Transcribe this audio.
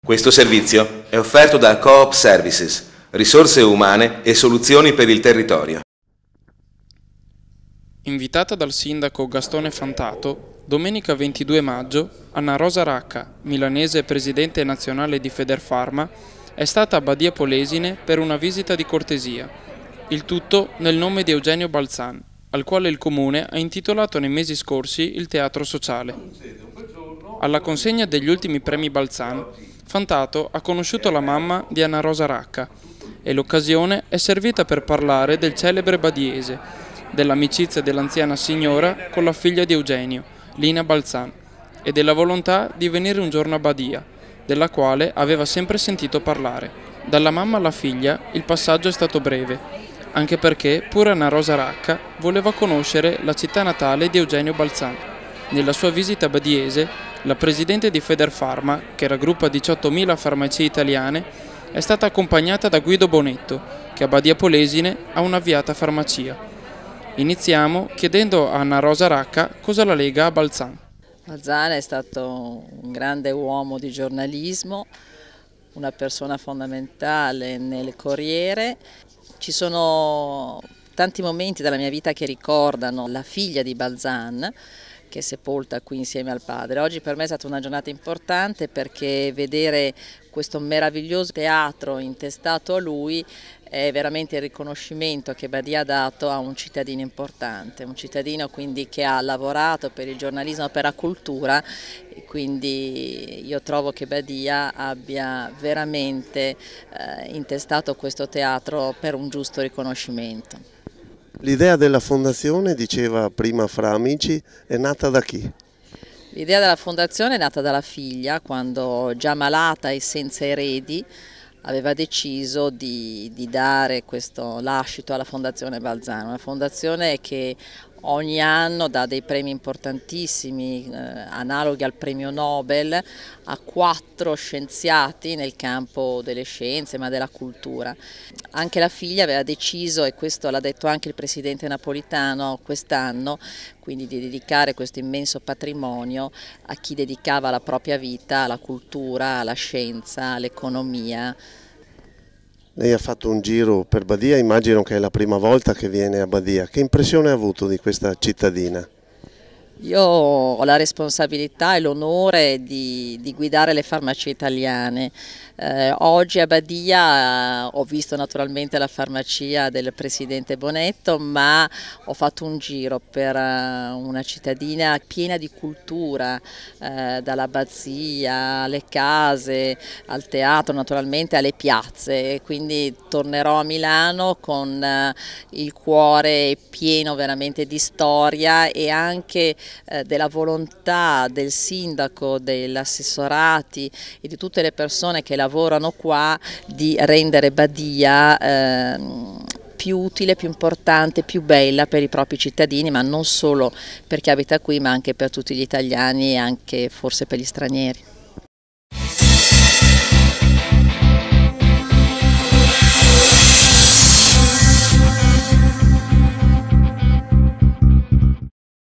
Questo servizio è offerto da Coop Services, risorse umane e soluzioni per il territorio. Invitata dal sindaco Gastone Fantato, domenica 22 maggio, Anna Rosa Racca, milanese e presidente nazionale di Federfarma, è stata a Badia Polesine per una visita di cortesia. Il tutto nel nome di Eugenio Balzan, al quale il comune ha intitolato nei mesi scorsi il teatro sociale. Alla consegna degli ultimi premi Balzan, Fantato ha conosciuto la mamma di Anna Rosa Racca e l'occasione è servita per parlare del celebre badiese, dell'amicizia dell'anziana signora con la figlia di Eugenio, Lina Balzan, e della volontà di venire un giorno a Badia, della quale aveva sempre sentito parlare. Dalla mamma alla figlia il passaggio è stato breve, anche perché pure Anna Rosa Racca voleva conoscere la città natale di Eugenio Balzan. Nella sua visita badiese, la presidente di Federfarma, che raggruppa 18.000 farmacie italiane, è stata accompagnata da Guido Bonetto, che a Badia Polesine ha un'avviata farmacia. Iniziamo chiedendo a Anna Rosa Racca cosa la lega a Balzan. Balzan è stato un grande uomo di giornalismo, una persona fondamentale nel Corriere. Ci sono tanti momenti della mia vita che ricordano la figlia di Balzan, che è sepolta qui insieme al padre. Oggi per me è stata una giornata importante perché vedere questo meraviglioso teatro intestato a lui è veramente il riconoscimento che Badia ha dato a un cittadino importante, un cittadino quindi che ha lavorato per il giornalismo, per la cultura, e quindi io trovo che Badia abbia veramente intestato questo teatro per un giusto riconoscimento. L'idea della fondazione, diceva prima Fra Amici, è nata da chi? L'idea della fondazione è nata dalla figlia, quando già malata e senza eredi aveva deciso di dare questo lascito alla Fondazione Balzan, una fondazione che ogni anno dà dei premi importantissimi, analoghi al premio Nobel, a 4 scienziati nel campo delle scienze ma della cultura. Anche la figlia aveva deciso, e questo l'ha detto anche il presidente Napolitano quest'anno, quindi di dedicare questo immenso patrimonio a chi dedicava la propria vita alla cultura, alla scienza, all'economia. Lei ha fatto un giro per Badia, immagino che è la prima volta che viene a Badia. Che impressione ha avuto di questa cittadina? Io ho la responsabilità e l'onore di guidare le farmacie italiane. Oggi a Badia ho visto naturalmente la farmacia del presidente Bonetto, ma ho fatto un giro per una cittadina piena di cultura, dall'abbazia alle case, al teatro, naturalmente alle piazze. E quindi tornerò a Milano con il cuore pieno veramente di storia e anche della volontà del sindaco, degli assessorati e di tutte le persone che lavorano qua di rendere Badia più utile, più importante, più bella per i propri cittadini, ma non solo per chi abita qui, ma anche per tutti gli italiani e anche forse per gli stranieri.